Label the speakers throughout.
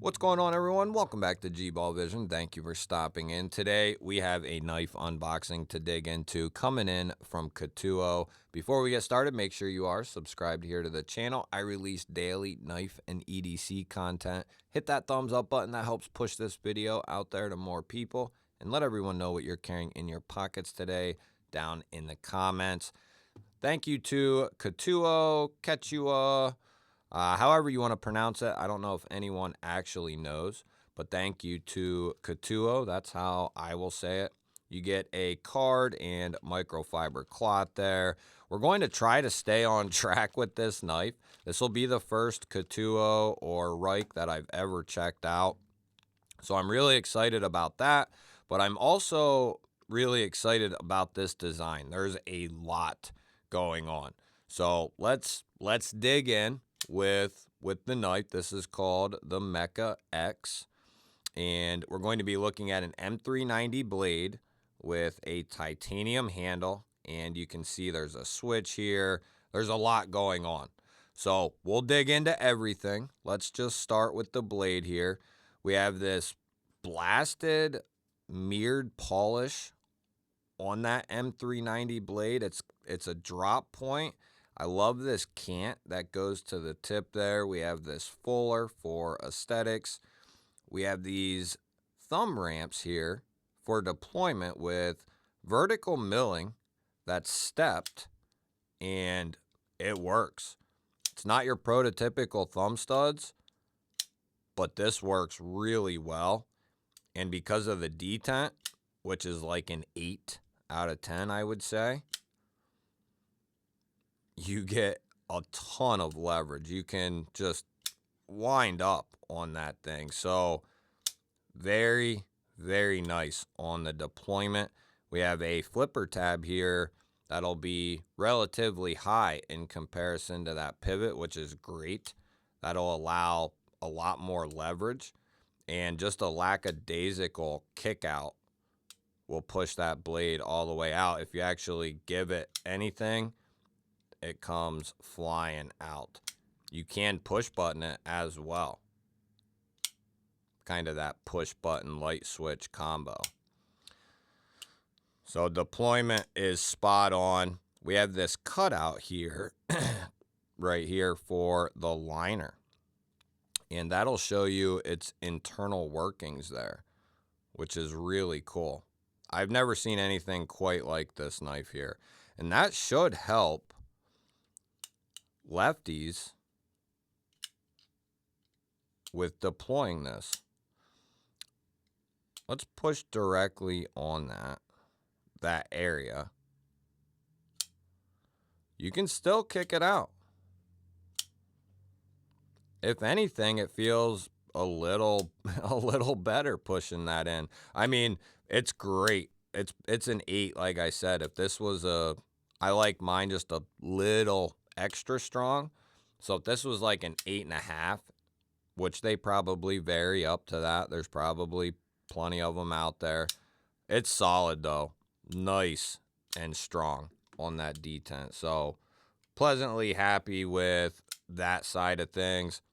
Speaker 1: What's going on, everyone? Welcome back to G-Ball Vision. Thank you for stopping in. Today, we have a knife unboxing to dig into coming in from Ketuo. Before we get started, make sure you are subscribed here to the channel. I release daily knife and EDC content. Hit that thumbs up button. That helps push this video out there to more people. And let everyone know what you're carrying in your pockets today down in the comments. Thank you to Ketuo, however you want to pronounce it. I don't know if anyone actually knows, but thank you to Ketuo. That's how I will say it. You get a card and microfiber cloth there. We're going to try to stay on track with this knife. This will be the first Ketuo or Reich that I've ever checked out. So I'm really excited about that, but I'm also really excited about this design. There's a lot going on. So let's dig in with the knife. This is called the Mecha X, and we're going to be looking at an M390 blade with a titanium handle, and you can see there's a switch here. There's a lot going on, so we'll dig into everything. Let's just start with the blade here. We have this blasted mirrored polish on that M390 blade. It's a drop point. I love this cant that goes to the tip there. We have this fuller for aesthetics. We have these thumb ramps here for deployment with vertical milling that's stepped, and it works. It's not your prototypical thumb studs, but this works really well. And because of the detent, which is like an 8 out of 10, I would say, you get a ton of leverage. You can just wind up on that thing. So very, very nice on the deployment. We have a flipper tab here that'll be relatively high in comparison to that pivot, which is great. That'll allow a lot more leverage, and just a lackadaisical kick out will push that blade all the way out. If you actually give it anything, it comes flying out. You can push button it as well. Kind of that push button light switch combo. So deployment is spot on. We have this cutout here, right here for the liner. And that'll show you its internal workings there, which is really cool. I've never seen anything quite like this knife here. And that should help lefties with deploying this. Let's push directly on that area. You can still kick it out. If anything, it feels a little better pushing that in. I mean, it's great. It's an 8, like I said. If this was I like mine just a little extra strong. So if this was like an 8.5, which they probably vary up to that, there's probably plenty of them out there. It's solid though, nice and strong on that detent. So pleasantly happy with that side of things.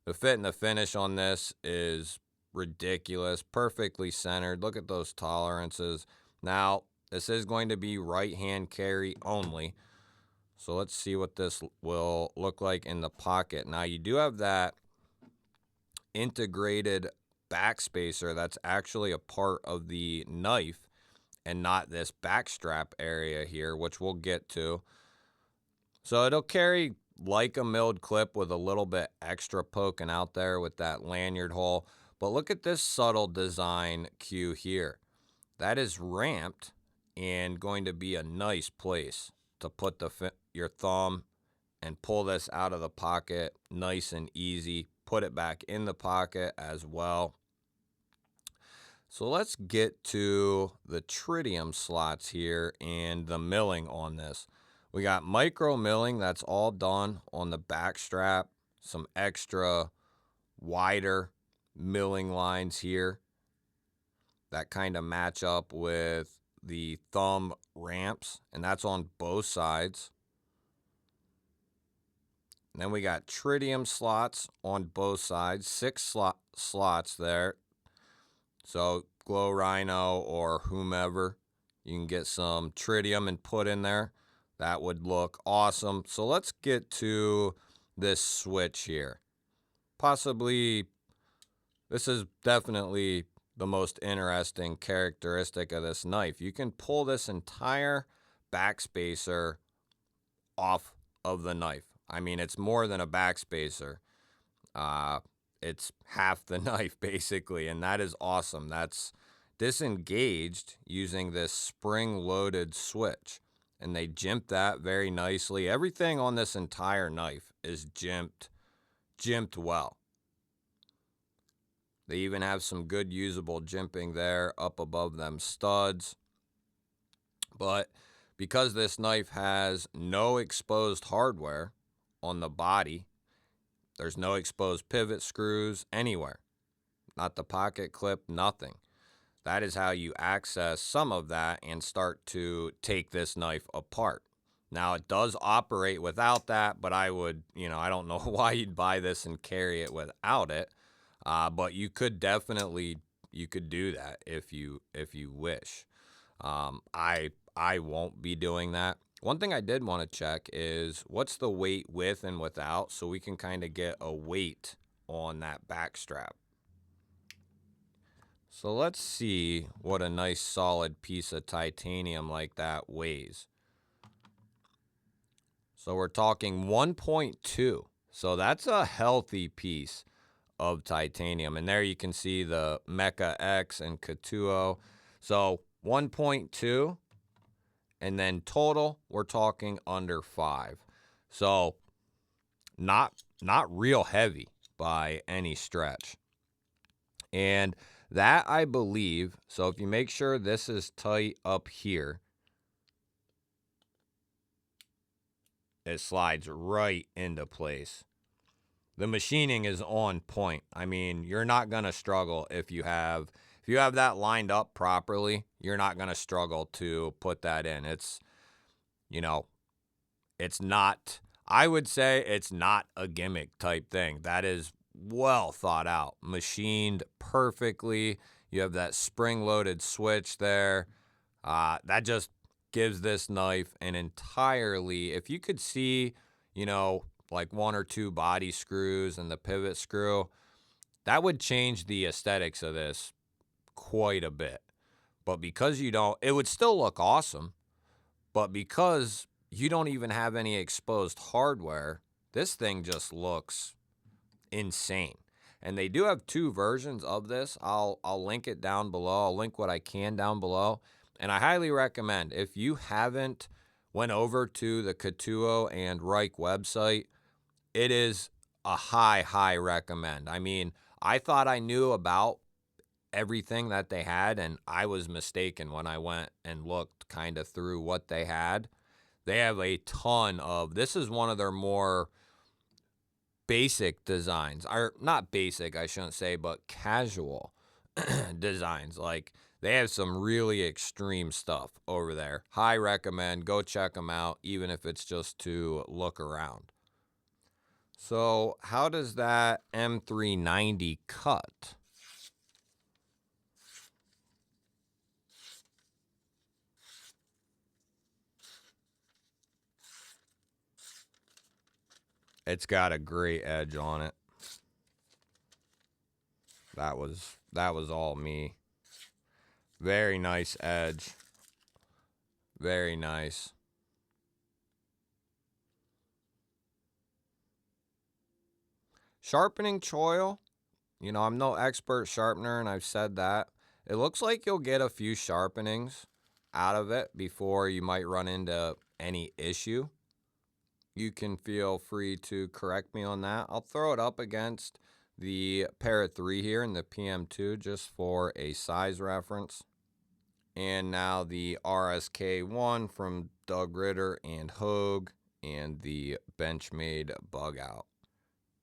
Speaker 1: The fit and the finish on this is ridiculous, perfectly centered. Look at those tolerances. Now, this is going to be right hand carry only. So let's see what this will look like in the pocket. Now, you do have that integrated back spacer that's actually a part of the knife and not this back strap area here, which we'll get to. So it'll carry like a milled clip with a little bit extra poking out there with that lanyard hole. But look at this subtle design cue here. That is ramped and going to be a nice place to put your thumb and pull this out of the pocket nice and easy. Put it back in the pocket as well. So let's get to the tritium slots here and the milling on this. We got micro milling, that's all done on the back strap. Some extra wider milling lines here that kind of match up with the thumb ramps, and that's on both sides. Then we got tritium slots on both sides, 6 slots there. So Glow Rhino or whomever, you can get some tritium and put in there. That would look awesome. So let's get to this switch here. Possibly, this is definitely the most interesting characteristic of this knife. You can pull this entire backspacer off of the knife. I mean, it's more than a backspacer. It's half the knife basically, and that is awesome. That's disengaged using this spring-loaded switch, and they jimped that very nicely. Everything on this entire knife is jimped well. They even have some good usable jimping there up above them studs. But because this knife has no exposed hardware on the body, there's no exposed pivot screws anywhere. Not the pocket clip, nothing. That is how you access some of that and start to take this knife apart. Now, it does operate without that, but I would, I don't know why you'd buy this and carry it without it. But you could definitely, you could do that if you wish. I won't be doing that. One thing I did want to check is what's the weight with and without, so we can kind of get a weight on that back strap. So let's see what a nice solid piece of titanium like that weighs. So we're talking 1.2. So that's a healthy piece of titanium. And there you can see the Mecha X and Ketuo. So 1.2. And then total, we're talking under 5. So not real heavy by any stretch. And that, I believe, so if you make sure this is tight up here, it slides right into place. The machining is on point. I mean, you're not going to struggle if you have that lined up properly. You're not going to struggle to put that in. It's, it's not, I would say it's not a gimmick type thing. That is well thought out, machined perfectly. You have that spring-loaded switch there. That just gives this knife an entirely, if you could see, like 1 or 2 body screws and the pivot screw, that would change the aesthetics of this quite a bit. But because you don't, it would still look awesome, but because you don't even have any exposed hardware, this thing just looks insane. And they do have 2 versions of this. I'll link it down below. I'll link what I can down below. And I highly recommend, if you haven't went over to the Ketuo and Reich website, it is a high recommend. I mean, I thought I knew about everything that they had, and I was mistaken when I went and looked kind of through what they had. They have a ton of, this is one of their more basic designs, or not basic, I shouldn't say, but casual designs. Like, they have some really extreme stuff over there. High recommend. Go check them out, even if it's just to look around. So how does that M390 cut? It's got a great edge on it. That was all me. Very nice edge. Very nice. Sharpening choil. I'm no expert sharpener, and I've said that. It looks like you'll get a few sharpenings out of it before you might run into any issue. You can feel free to correct me on that. I'll throw it up against the Para 3 here in the PM2 just for a size reference. And now the RSK1 from Doug Ritter and Hogue, and the Benchmade Bug Out.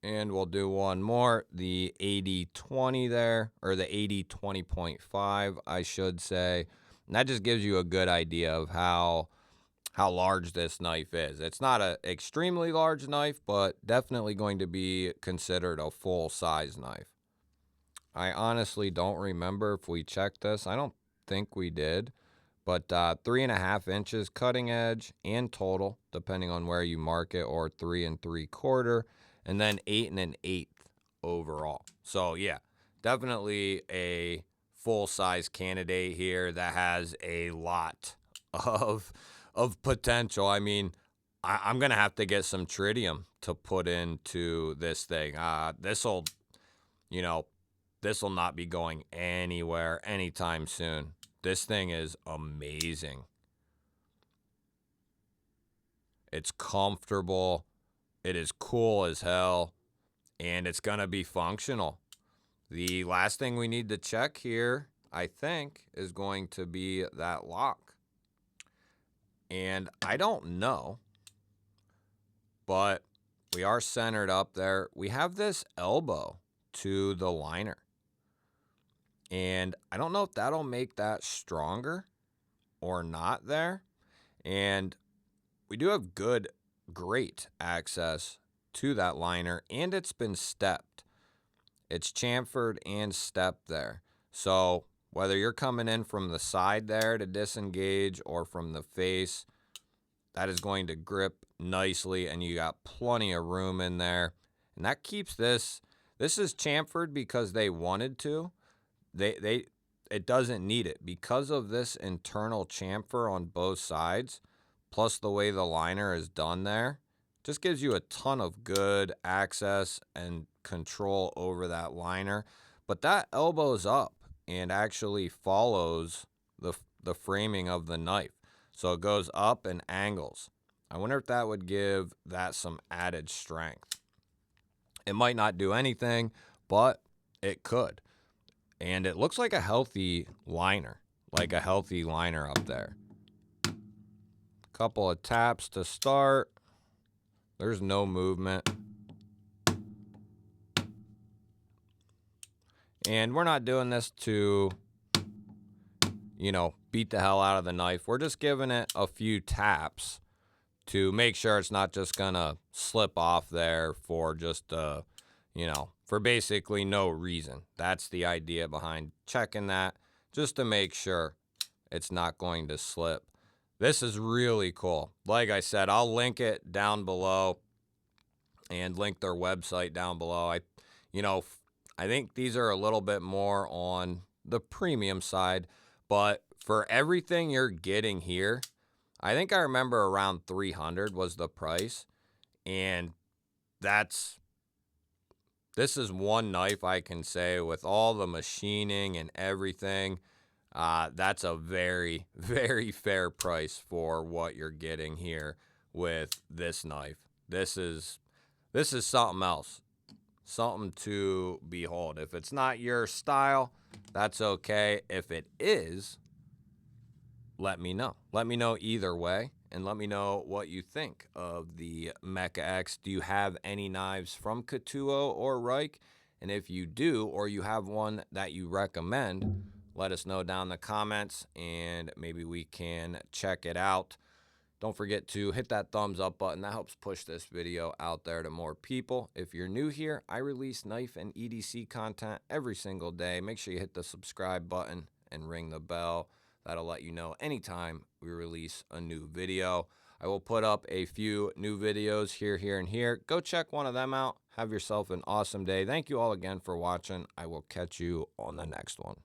Speaker 1: And we'll do one more, the 8020 there, or the 8020.5, I should say. And that just gives you a good idea of how how large this knife is. It's not an extremely large knife, but definitely going to be considered a full-size knife. I honestly don't remember if we checked this. I don't think we did. But 3.5 inches cutting edge and total, depending on where you mark it, or 3 3/4, and then 8 1/8 overall. So yeah, definitely a full-size candidate here that has a lot of potential. I mean, I'm gonna have to get some tritium to put into this thing. This'll, you know, this will not be going anywhere anytime soon. This thing is amazing. It's comfortable. It is cool as hell. And it's going to be functional. The last thing we need to check here, I think, is going to be that lock. And I don't know, but we are centered up there. We have this elbow to the liner. And I don't know if that'll make that stronger or not there. And we do have great access to that liner, and it's been stepped. It's chamfered and stepped there. So whether you're coming in from the side there to disengage or from the face, that is going to grip nicely, and you got plenty of room in there. And that keeps this is chamfered because they wanted to. It doesn't need it because of this internal chamfer on both sides, plus the way the liner is done there. Just gives you a ton of good access and control over that liner. But that elbows up and actually follows the framing of the knife. So it goes up and angles. I wonder if that would give that some added strength. It might not do anything, but it could. And it looks like a healthy liner, up there. Couple of taps to start. There's no movement. And we're not doing this to, beat the hell out of the knife. We're just giving it a few taps to make sure it's not just gonna slip off there for just, for basically no reason. That's the idea behind checking that, just to make sure it's not going to slip. This is really cool. Like I said, I'll link it down below and link their website down below. I think these are a little bit more on the premium side, but for everything you're getting here, I think I remember around $300 was the price. And this is one knife I can say with all the machining and everything, that's a very, very fair price for what you're getting here with this knife. This is something else, something to behold. If it's not your style, that's okay. If it is, let me know. Let me know either way, and let me know what you think of the Mecha X. Do you have any knives from Ketuo or Reich? And if you do, or you have one that you recommend, let us know down in the comments, and maybe we can check it out. Don't forget to hit that thumbs up button. That helps push this video out there to more people. If you're new here, I release knife and EDC content every single day. Make sure you hit the subscribe button and ring the bell. That'll let you know anytime we release a new video. I will put up a few new videos here, and here. Go check one of them out. Have yourself an awesome day. Thank you all again for watching. I will catch you on the next one.